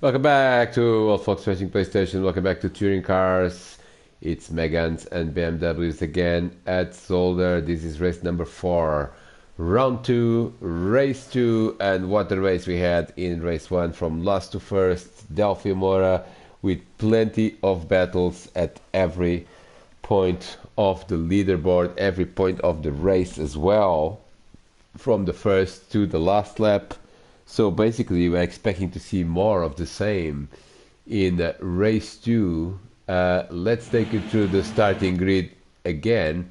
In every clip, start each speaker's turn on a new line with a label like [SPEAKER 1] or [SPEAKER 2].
[SPEAKER 1] Welcome back to World Fox Racing PlayStation. Welcome back to Touring Cars. It's Megans and BMWs again at Zolder. This is race number 4. Round 2, race 2, and what a race we had in race 1 from last to first. Delphi Mora with plenty of battles at every point of the leaderboard, every point of the race as well, from the first to the last lap. So basically we're expecting to see more of the same in race 2. Let's take you through the starting grid again,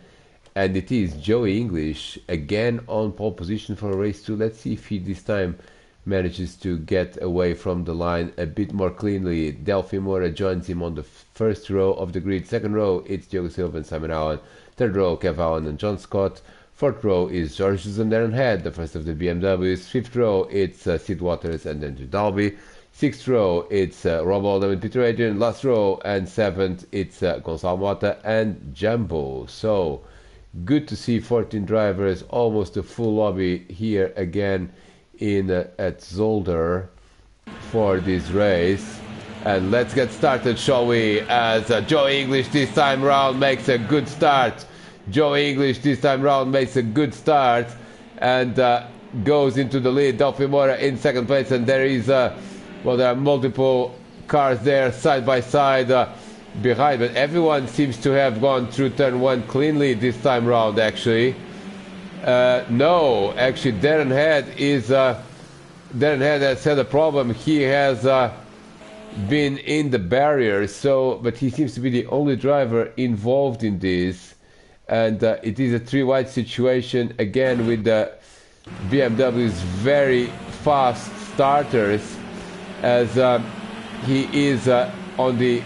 [SPEAKER 1] and it is Joey English again on pole position for race 2. Let's see if he this time manages to get away from the line a bit more cleanly. Delphi Mora joins him on the first row of the grid. Second row, it's Diogo Silva and Simon Allen. Third row, Kev Allen and John Scott. Fourth row is George and Darren Head, the first of the BMWs. Fifth row, it's Sid Waters and Andrew Dalby. Sixth row, it's Rob Oldham and Peter Adrian. Last row and seventh, it's Gonçalo Mota and Jumbo. So, good to see 14 drivers, almost a full lobby here again in at Zolder for this race. And let's get started, shall we? As Joey English this time round makes a good start. Joey English this time round makes a good start and goes into the lead. Delphi Mora in second place, and there is well, there are multiple cars there side by side behind, but everyone seems to have gone through turn 1 cleanly this time round. Actually, no, actually Darren Head has had a problem. He has been in the barrier, so but he seems to be the only driver involved in this. And it is a 3-wide situation again with the BMW's very fast starters, as he is on the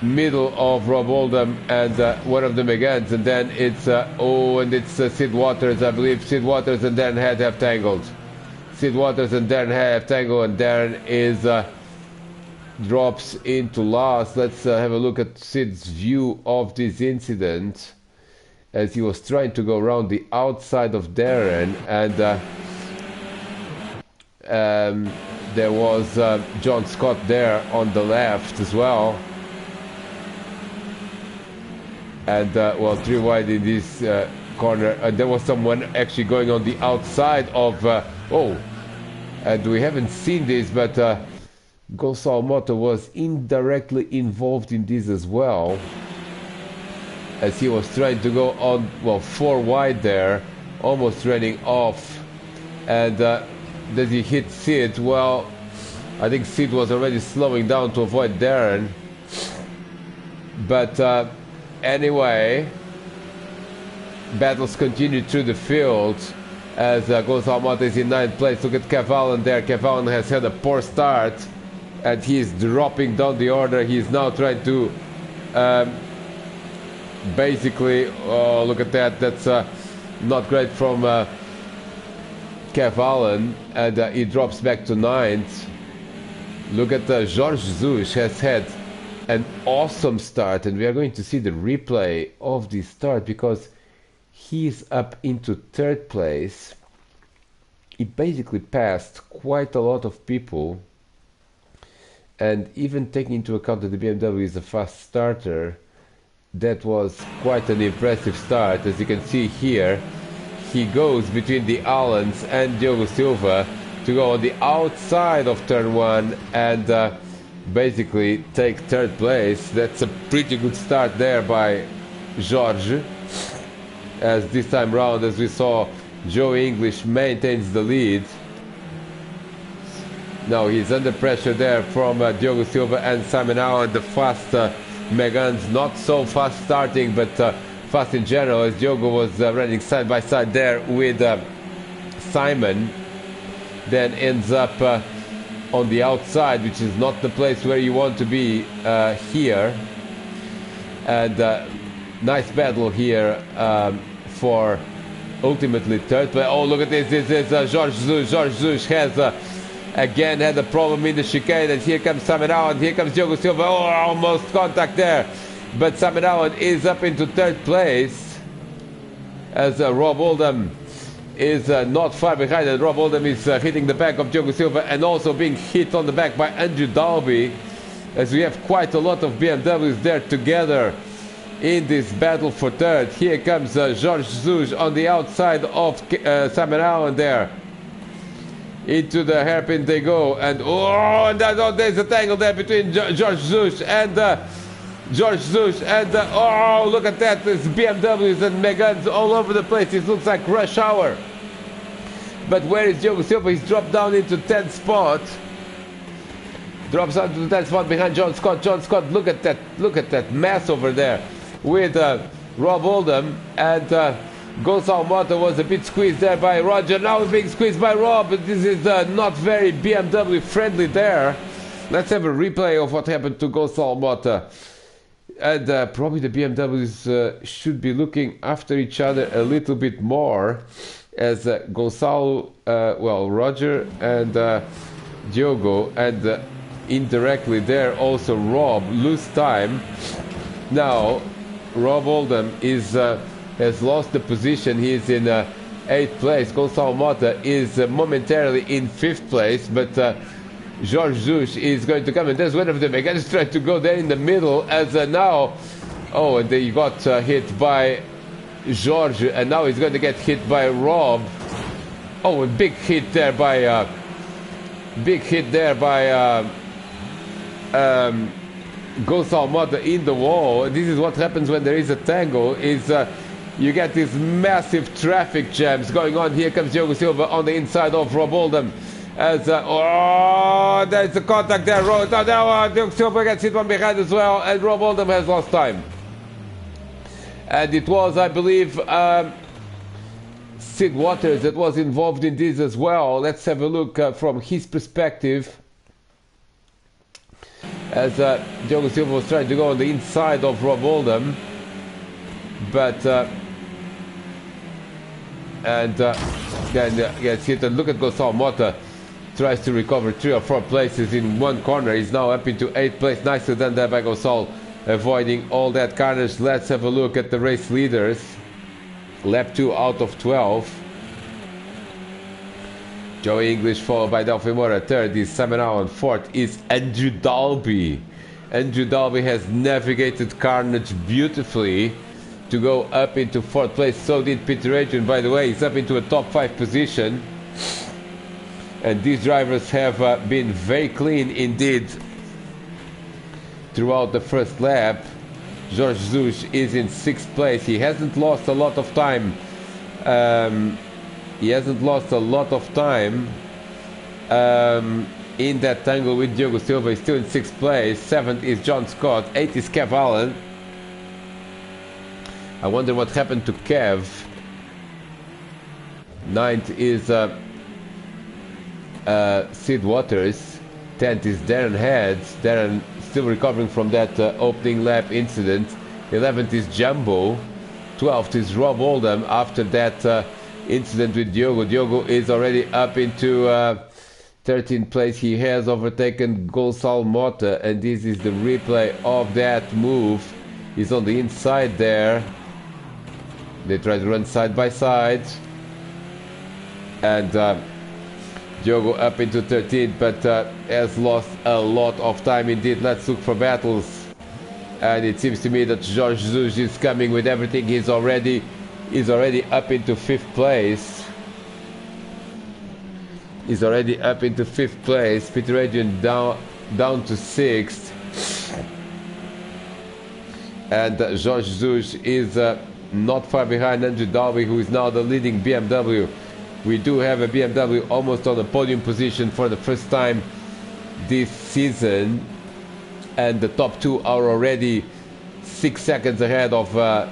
[SPEAKER 1] middle of Rob Oldham and one of the Megans, and then it's Sid Waters, I believe. Sid Waters and Darren Head have tangled. Sid Waters and Darren Head have tangled, and Darren is drops into last. Let's have a look at Sid's view of this incident, as he was trying to go around the outside of Darren, and there was John Scott there on the left as well. And well, 3 wide in this corner. There was someone actually going on the outside of and we haven't seen this, but Gonçalo Mota was indirectly involved in this as well, as he was trying to go on, well, 4 wide there, almost running off. And does he hit Sid? Well, I think Sid was already slowing down to avoid Darren. But anyway, battles continue through the field as Gonçalo Mota is in 9th place. Look at Kev Allen there. Kev Allen has had a poor start, and he's dropping down the order. He's now trying to basically, oh, look at that. That's not great from Kev Allen, and he drops back to 9th. Look at Jorge Jesus has had an awesome start, and we are going to see the replay of this start because he's up into 3rd place. He basically passed quite a lot of people, and even taking into account that the BMW is a fast starter, that was quite an impressive start. As you can see here, he goes between the Allens and Diogo Silva to go on the outside of turn 1 and basically take 3rd place. That's a pretty good start there by Jorge, as this time round, as we saw, Joey English maintains the lead. Now he's under pressure there from Diogo Silva and Simon Allen, the fast Megans, not so fast starting, but fast in general, as Diogo was running side by side there with Simon. Then ends up on the outside, which is not the place where you want to be here. And nice battle here for ultimately 3rd place. Oh, look at this. This is Jorge Jesus. Jorge Jesus has again had a problem in the chicane, and here comes Simon Allen, here comes Diogo Silva. Oh, almost contact there, but Simon Allen is up into 3rd place, as Rob Oldham is not far behind, and Rob Oldham is hitting the back of Diogo Silva and also being hit on the back by Andrew Dalby, as we have quite a lot of BMWs there together in this battle for third. Here comes Jorge Jesus on the outside of Simon Allen there. Into the hairpin they go, and there's a tangle there between Jorge Jesus and oh, look at that, there's BMWs and Megans all over the place. It looks like rush hour. But where is Diogo Silva? He's dropped down into 10th spot. Drops down to the 10th spot behind John Scott. John Scott, look at that mess over there with Rob Oldham, and Gonçalo Mota was a bit squeezed there by Roger. Now he's being squeezed by Rob. This is not very BMW friendly there. Let's have a replay of what happened to Gonçalo Mota. And probably the BMWs should be looking after each other a little bit more, as Gonçalo, Roger and Diogo, and indirectly there also Rob lose time. Now Rob Oldham has lost the position. He is in 8th place. Gonçalo Mota is momentarily in 5th place, but Jorge Jesus is going to come, and there's one of them again is trying to go there in the middle, as now, oh, and they got hit by Jorge, and now he's going to get hit by Rob. Oh, a big hit there by Gonçalo Mota in the wall. This is what happens when there is a tangle, is you get these massive traffic jams going on. Here comes Diogo Silva on the inside of Rob Oldham, as there's a contact there. Now Diogo Silva gets hit one behind as well, and Rob Oldham has lost time. And it was, I believe, Sid Waters that was involved in this as well. Let's have a look from his perspective, as Diogo Silva was trying to go on the inside of Rob Oldham, but then gets hit. And look at Gonçalo Mota, tries to recover 3 or 4 places in one corner. He's now up into 8th place. Nicely done there by Gonçalo, avoiding all that carnage. Let's have a look at the race leaders. Lap 2 out of 12. Joey English followed by Delphi Moura. 3rd is Simon Allen. 4th is Andrew Dalby. Andrew Dalby has navigated carnage beautifully to go up into 4th place. So did Peter Adrian, by the way. He's up into a top 5 position. And these drivers have been very clean indeed throughout the first lap. Jorge Jesus is in 6th place. He hasn't lost a lot of time. In that tangle with Diogo Silva. He's still in 6th place. 7th is John Scott. 8th is Kev Allen. I wonder what happened to Kev. 9th is Sid Waters. 10th is Darren Heads. Darren still recovering from that opening lap incident. 11th is Jumbo. 12th is Rob Oldham after that incident with Diogo. Diogo is already up into 13th place. He has overtaken Gonçalo Mota, and this is the replay of that move. He's on the inside there. They try to run side by side, and Diogo up into 13th, but has lost a lot of time indeed. Let's look for battles, and it seems to me that Jorge Jesus is coming with everything. He's already up into 5th place. He's already up into 5th place. Peter Adrian down to 6th, and Jorge Jesus is not far behind Andrew Dalby, who is now the leading BMW. We do have a BMW almost on the podium position for the first time this season, and the top 2 are already 6 seconds ahead of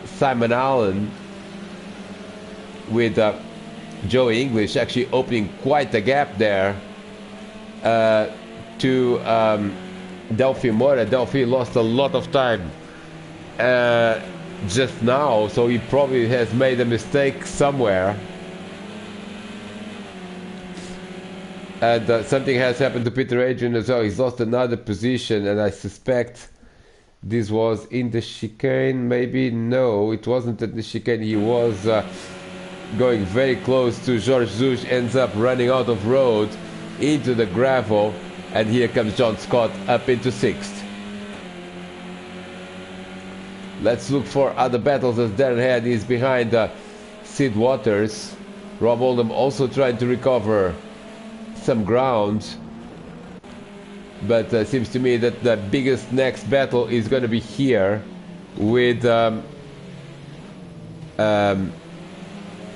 [SPEAKER 1] Simon Allen, with Joey English actually opening quite a gap there to Delphi Moura. Delphi lost a lot of time just now, so he probably has made a mistake somewhere. And something has happened to Peter Adrian as well. He's lost another position, and I suspect this was in the chicane. Maybe no, it wasn't at the chicane. He was going very close to George Zush, ends up running out of road into the gravel, and here comes John Scott up into 6th. Let's look for other battles as Darren Head is behind Sid Waters. Rob Oldham also trying to recover some ground, but seems to me that the biggest next battle is going to be here with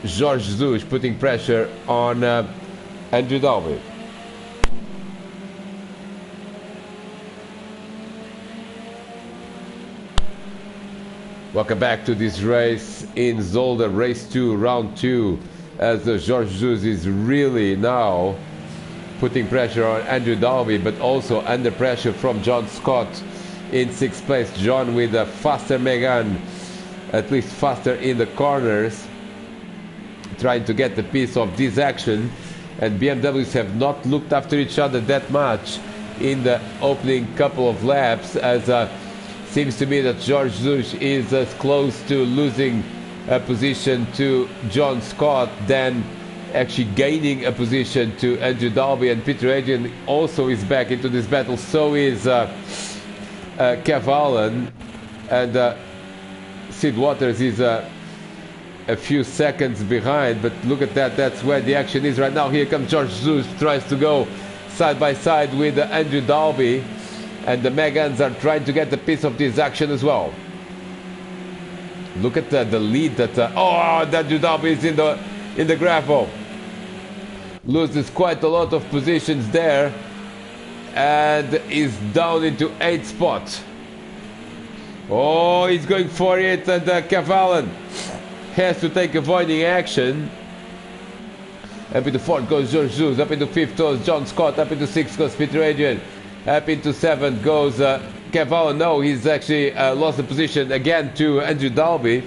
[SPEAKER 1] George Zush putting pressure on Andrew Dalby. Welcome back to this race in Zolder, race 2, round 2, as George Zush is really now putting pressure on Andrew Dalby, but also under pressure from John Scott in 6th place. John with a faster Megane, at least faster in the corners, trying to get a piece of this action, and BMWs have not looked after each other that much in the opening couple of laps, as seems to me that George Zush is as close to losing a position to John Scott than actually gaining a position to Andrew Dalby, and Peter Adrian also is back into this battle. So is Kev Allen, and Sid Waters is a few seconds behind, but look at that, that's where the action is right now. Here comes George Zush, tries to go side by side with Andrew Dalby, and the Megans are trying to get a piece of this action as well. Look at the lead that Andrew Dalby is in the gravel. Loses quite a lot of positions there and is down into 8th spot. Oh, he's going for it, and Kev Allen has to take avoiding action. Up into 4th goes George Zush, up into 5th goes John Scott, up into 6th goes Peter Adrian, up into 7th goes Kev Allen. No, he's actually lost the position again to Andrew Dalby.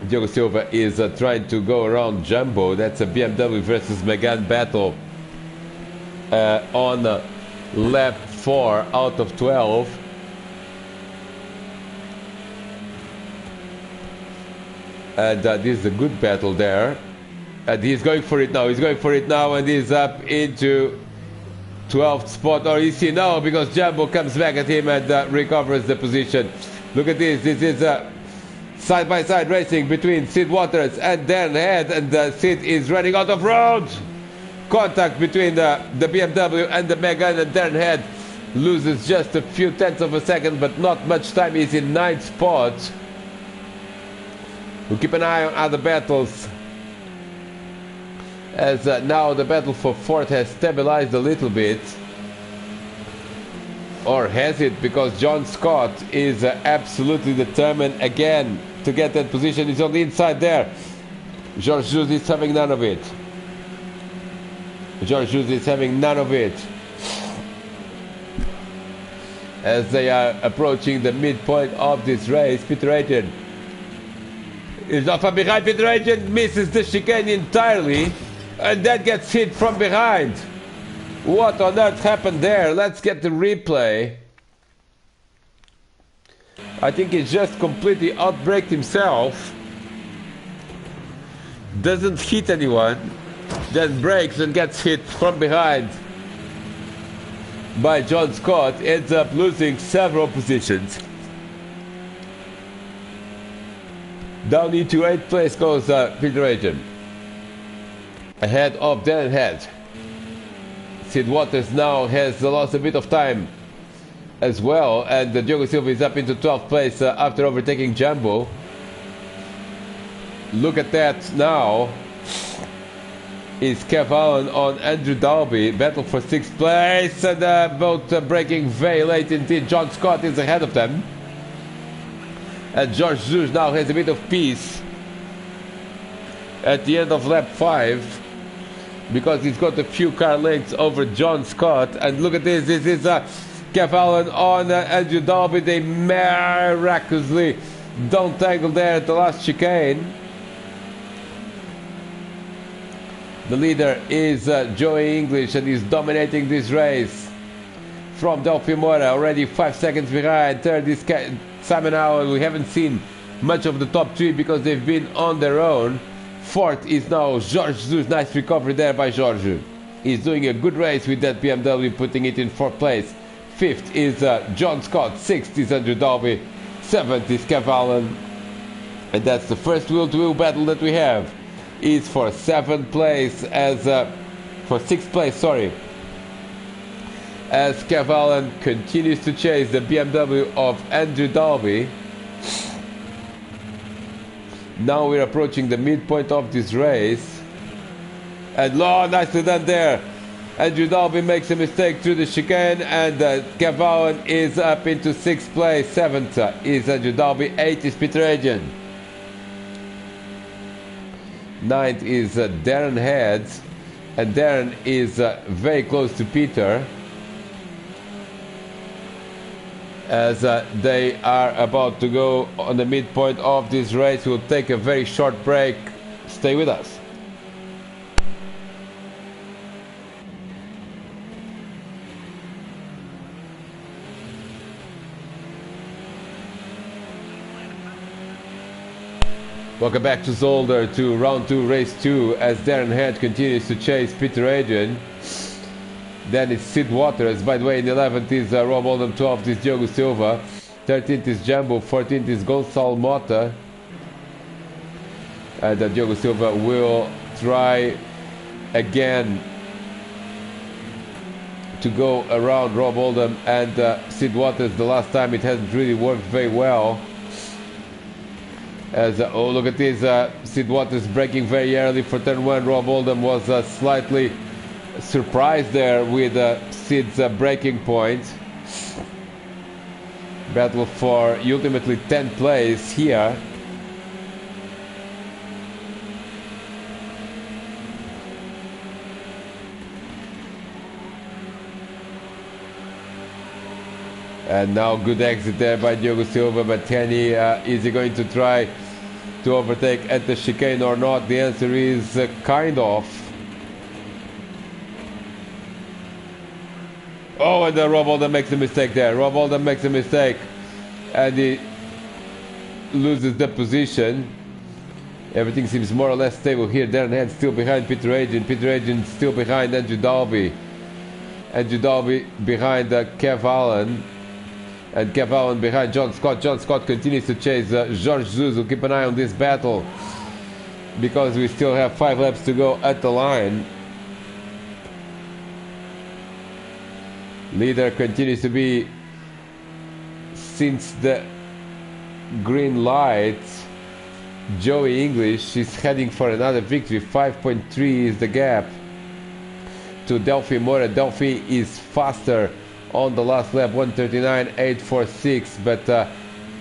[SPEAKER 1] Diogo Silva is trying to go around Jumbo. That's a BMW versus Megane battle on lap 4 out of 12. And this is a good battle there. And he's going for it now. He's going for it now, and he's up into 12th spot. Or is he? No, because Jumbo comes back at him and recovers the position. Look at this. This is side-by-side racing between Sid Waters and Darren Head, and Sid is running out of road. Contact between the BMW and the Megane, and Darren Head loses just a few tenths of a second, but not much time. He's in 9th spot. We'll keep an eye on other battles, as now the battle for 4th has stabilized a little bit. Or has it? Because John Scott is absolutely determined again to get that position. He's on the inside there. George Zush is having none of it. George Zush is having none of it. As they are approaching the midpoint of this race, Peter Adrian is not from behind. Peter Adrian misses the chicane entirely, and that gets hit from behind. What on earth happened there? Let's get the replay. I think he just completely outbraked himself. Doesn't hit anyone, then brakes and gets hit from behind by John Scott. Ends up losing several positions. Down into 8th place goes Peter Adrian, ahead of Darren Head. Sid Waters now has lost a bit of time as well, and Diogo Silva is up into 12th place after overtaking Jumbo. Look at that now. Is Kev Allen on Andrew Dalby. Battle for 6th place, and both braking very late indeed. John Scott is ahead of them. And George Zush now has a bit of peace at the end of lap 5, because he's got a few car lengths over John Scott. And look at this. This is Kev Allen on Andrew Dalby. They miraculously don't tangle there at the last chicane. The leader is Joey English, and he's dominating this race. from Delphi Mora, already 5 seconds behind. Third is Simon Howell. We haven't seen much of the top three because they've been on their own. Fourth is now George Zeus. Nice recovery there by George. He's doing a good race with that BMW, putting it in 4th place. Fifth is John Scott. Sixth is Andrew Dalby. Seventh is Kev Allen. And that's the first wheel-to-wheel battle that we have. Is for 7th place as for 6th place, sorry. As Kev Allen continues to chase the BMW of Andrew Dalby. Now we're approaching the midpoint of this race. And nicely done there. Andrew Dalby makes a mistake through the chicane, and Kev Allen is up into 6th place. 7th is Andrew Dalby. 8th is Peter Adrian. 9th is Darren Heads, and Darren is very close to Peter as they are about to go on the midpoint of this race. We'll take a very short break. Stay with us. Welcome back to Zolder, to round 2, race 2, as Darren Head continues to chase Peter Adrian. Then it's Sid Waters. By the way, in 11th is Rob Oldham, 12th is Diogo Silva, 13th is Jumbo, 14th is Gonçalo Mota. And Diogo Silva will try again to go around Rob Oldham and Sid Waters. The last time it hasn't really worked very well. As oh, look at this, Sid Waters braking very early for turn 1. Rob Oldham was slightly surprised there with Sid's braking point. Battle for ultimately 10th place here. And now good exit there by Diogo Silva, but Kenny, is he going to try to overtake at the chicane or not? The answer is kind of. Oh, and Rob Oldham makes a mistake there. Rob Oldham makes a mistake and he loses the position. Everything seems more or less stable here. Darren Head still behind Peter Adrian. Peter Adrian still behind Andrew Dalby. Andrew Dalby behind Kev Allen. And Kev Allen behind John Scott. John Scott continues to chase George Zeus. We'll keep an eye on this battle because we still have 5 laps to go at the line. Leader continues to be, since the green light, Joey English is heading for another victory. 5.3 is the gap to Delphi Mora. Delphi is faster on the last lap, 1:39.846, but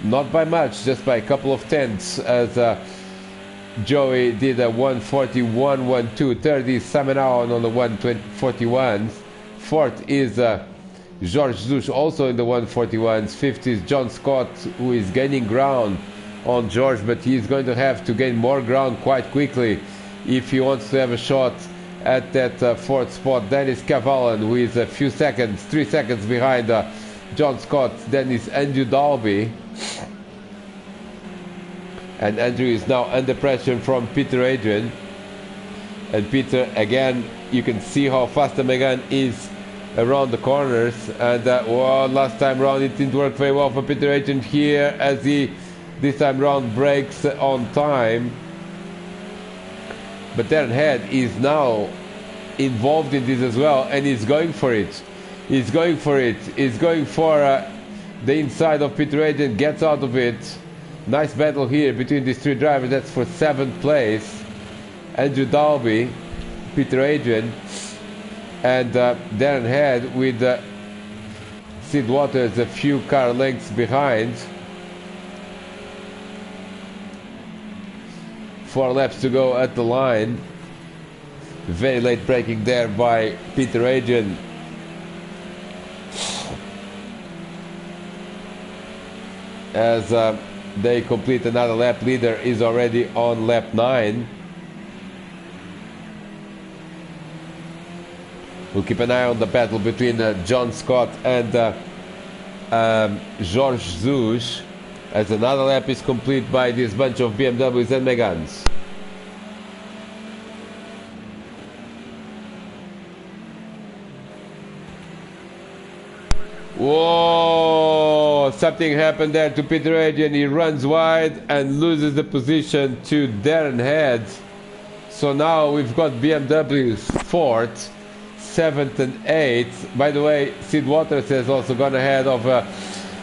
[SPEAKER 1] not by much, just by a couple of tenths, as Joey did a 1:41.12. Third is Simon Allen on the 1:41s. Fourth is George Zeus, also in the 1:41s. Fifth is John Scott, who is gaining ground on George, but he is going to have to gain more ground quite quickly if he wants to have a shot at that 4th spot. Then is Kev Allen, who is a few seconds, 3 seconds behind John Scott. Then is Andrew Dalby. And Andrew is now under pressure from Peter Adrian. And Peter, again, you can see how fast the Megane is around the corners. And well, last time round it didn't work very well for Peter Adrian here, as he this time round brakes on time. But Darren Head is now involved in this as well, and he's going for it. He's going for it. He's going for the inside of Peter Adrian, gets out of it. Nice battle here between these 3 drivers. That's for 7th place. Andrew Dalby, Peter Adrian, and Darren Head with Sid Waters a few car lengths behind. 4 laps to go at the line. Very late braking there by Peter Adrian. As they complete another lap. Leader is already on lap 9. We'll keep an eye on the battle between John Scott and George Zeus, as another lap is complete by this bunch of BMWs and Megans. Whoa! Something happened there to Peter Adrian. He runs wide and loses the position to Darren Head. So now we've got BMW's 4th, 7th and 8th. By the way, Sid Waters has also gone ahead of...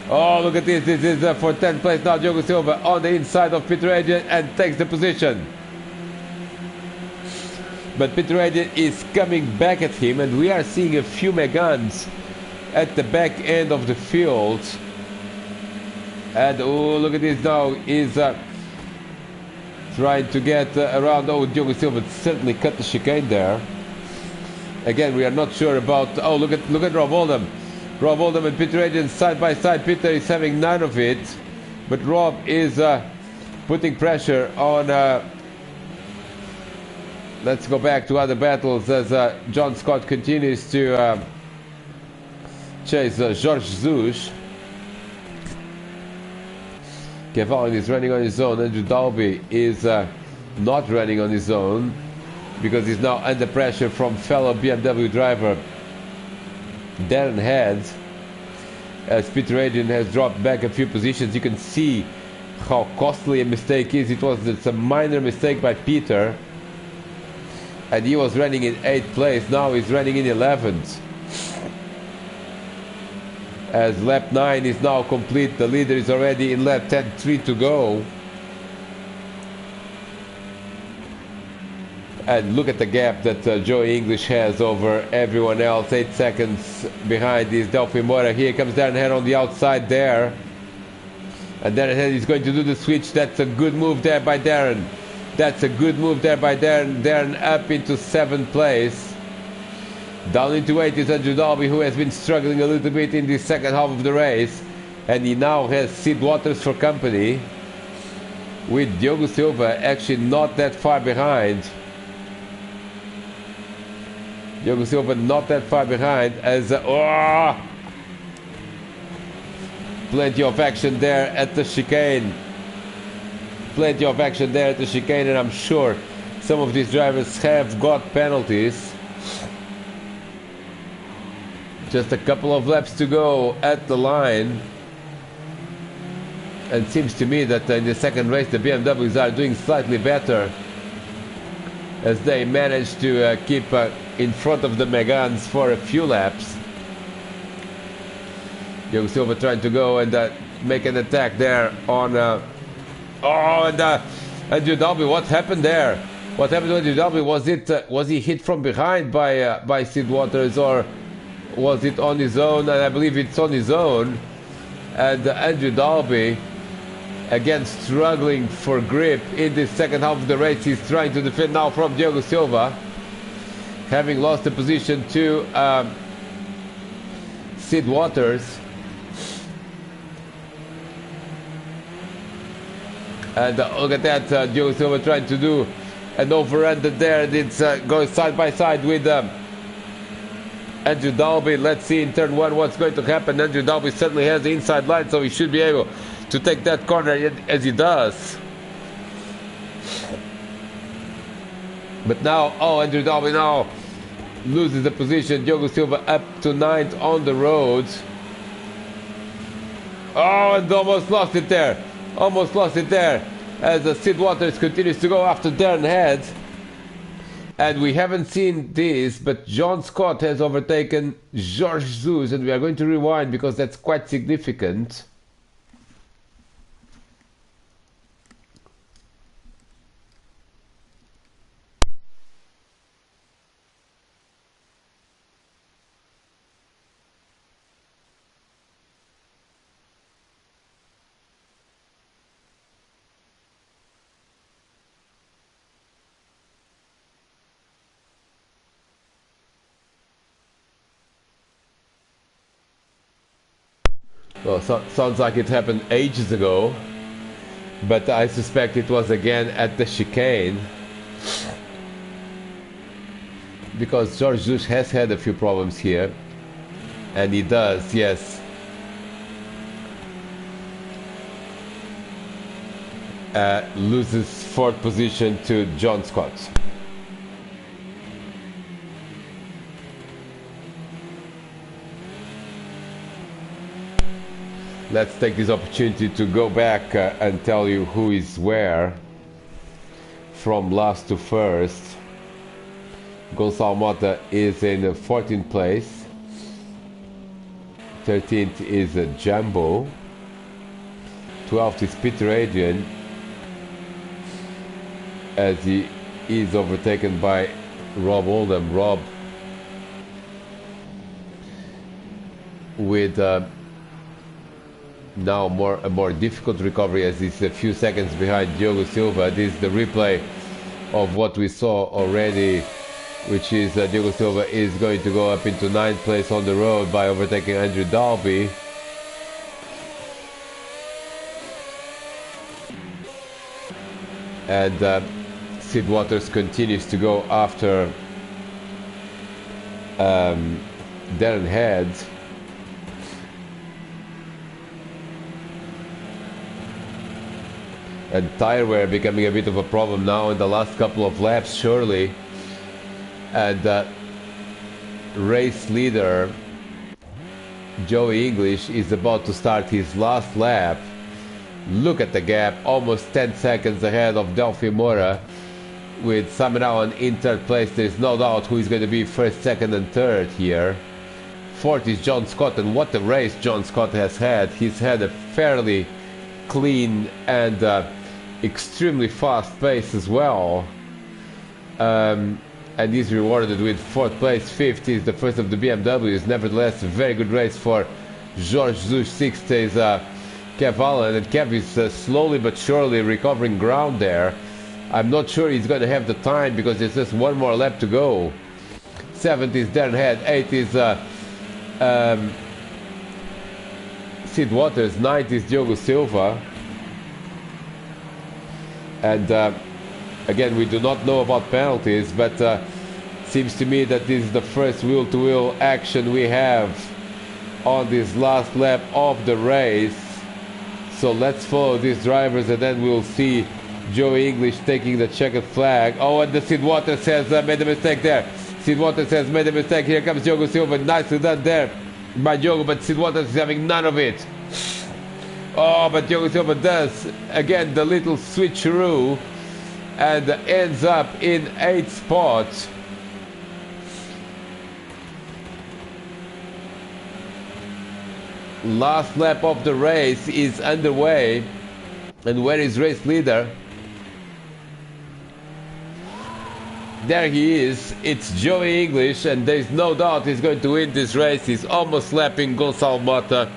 [SPEAKER 1] oh, look at this. This is for 10th place now. Diogo Silva on the inside of Peter Adrian and takes the position. But Peter Adrian is coming back at him, and we are seeing a few Megans at the back end of the field. And oh, look at this now. He's trying to get around. Oh, Diogo Silva certainly cut the chicane there. Again, we are not sure about... oh, look at Rob Oldham. Rob Oldham and Peter Adrian side by side. Peter is having none of it, but Rob is putting pressure on... let's go back to other battles as John Scott continues to chase George Zeus. Kevin is running on his own. Andrew Dalby is not running on his own because he's now under pressure from fellow BMW driver Darren Head. As Peter Adrian has dropped back a few positions, you can see how costly a mistake is. It's a minor mistake by Peter, and he was running in 8th place. Now he's running in 11th. As lap 9 is now complete, the leader is already in lap 10, 3 to go. And look at the gap that Joey English has over everyone else. 8 seconds behind is Delphi Moura. Here comes Darren Head on the outside there. And Darren Head is going to do the switch. That's a good move there by Darren. That's a good move there by Darren. Darren up into 7th place. Down into 8 is Andrew Dalby, who has been struggling a little bit in the second half of the race. And he now has Sid Waters for company, with Diogo Silva actually not that far behind. Diogo Silva not that far behind as... oh! Plenty of action there at the chicane. Plenty of action there at the chicane, and I'm sure some of these drivers have got penalties. Just a couple of laps to go at the line. And it seems to me that in the second race the BMWs are doing slightly better, as they managed to keep in front of the Megans for a few laps. Diogo Silva trying to go and make an attack there on... oh, and Andrew Dalby, what happened there? What happened to Andrew Dalby? Was he hit from behind by Sid Waters, or was it on his own? And I believe it's on his own. And Andrew Dalby, again struggling for grip in the second half of the race. He's trying to defend now from Diogo Silva, having lost the position to Sid Waters. And look at that, Diogo Silva trying to do an overrun there, and it's going side by side with Andrew Dalby. Let's see in turn 1 what's going to happen. Andrew Dalby certainly has the inside line, so he should be able to take that corner as he does. But now, oh, Andrew Dalby now loses the position. Diogo Silva up to 9th on the road. Oh, and almost lost it there. Almost lost it there as Sid Waters continues to go after Darren Head. And we haven't seen this, but John Scott has overtaken George Zeus, and we are going to rewind because that's quite significant. Well, sounds like it happened ages ago, but I suspect it was again at the chicane. because George Zush has had a few problems here, and he does, yes. Loses 4th position to John Scott. Let's take this opportunity to go back and tell you who is where from last to first. Gonçalo Mota is in 14th place. 13th is Jumbo. 12th is Peter Adrian, as he is overtaken by Rob Oldham. Rob with now a more difficult recovery, as he's a few seconds behind Diogo Silva. This is the replay of what we saw already, which is Diogo Silva is going to go up into 9th place on the road by overtaking Andrew Dalby. And Sid Waters continues to go after Darren Head. And tire wear becoming a bit of a problem now in the last couple of laps, surely. And race leader Joey English is about to start his last lap. Look at the gap, almost 10 seconds ahead of Delphi Moura, with Simon Allen in 3rd place. There's no doubt who is going to be 1st, 2nd and 3rd here. 4th is John Scott, and what a race John Scott has had. He's had a fairly clean and extremely fast pace as well. And he's rewarded with 4th place. 5th is the first of the BMWs. Nevertheless, a very good race for George Zush. 6th is Kev Allen, and Kev is slowly but surely recovering ground there. I'm not sure he's going to have the time because there's just one more lap to go. 7th is Darren Head. 8th is Sid Waters. 9th is Diogo Silva. And again, we do not know about penalties, but seems to me that this is the first wheel-to-wheel action we have on this last lap of the race. So let's follow these drivers, and then we'll see Joey English taking the checkered flag. Oh, and the Sid Waters has made a mistake there. Sid Waters has made a mistake. Here comes Diogo Silva. Nicely done there by Diogo, but Sid Waters is having none of it. Oh, but Diogo Silva does, again, the little switcheroo, and ends up in 8th spot. Last lap of the race is underway, and where is race leader? There he is. It's Joey English, and there's no doubt he's going to win this race. He's almost lapping Gonçalo Mota,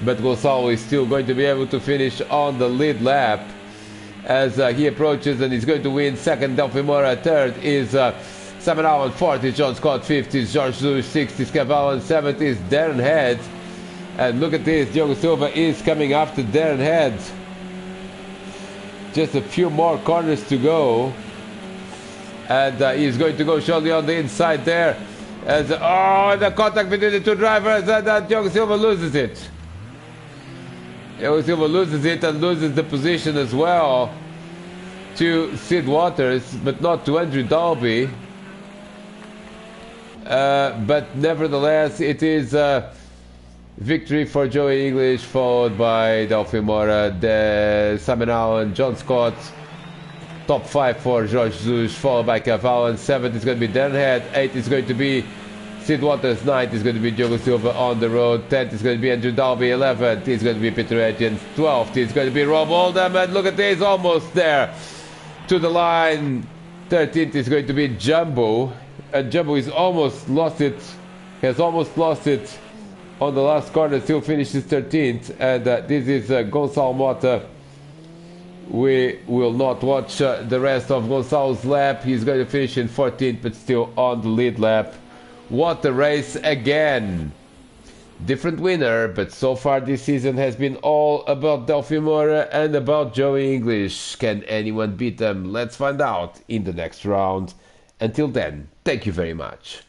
[SPEAKER 1] but Gonçalo is still going to be able to finish on the lead lap as he approaches, and he's going to win. 2nd, Delphi Moura. 3rd is Simon Allen. 4th is John Scott. 5th is George Zush. 6th is Kev Allen. 7th is Darren Head. And look at this, Diogo Silva is coming after Darren Head. Just a few more corners to go. And he's going to go surely on the inside there. As, oh, the contact between the two drivers, and Diogo Silva loses it. Diogo Silva loses it and loses the position as well to Sid Waters, but not to Andrew Dalby. But nevertheless, it is victory for Joey English, followed by Delphi Moura, Simon Allen, John Scott. Top 5 for George Zush, followed by Kev Allen. 7th is going to be Darren Head. 8th is going to be Sid Waters. 9th is going to be Diogo Silva on the road. 10th is going to be Andrew Dalby. 11th is going to be Peter Adrian. 12th is going to be Rob Oldham. And look at this, almost there to the line. 13th is going to be Jumbo. And Jumbo is almost lost it, has almost lost it on the last corner, still finishes 13th. And this is Gonçalo Mota. We will not watch the rest of Gonçalo's lap. He's going to finish in 14th, but still on the lead lap. What a race again. Different winner, but so far this season has been all about Delphi Moura and about Joey English. Can anyone beat them? Let's find out in the next round. Until then, thank you very much.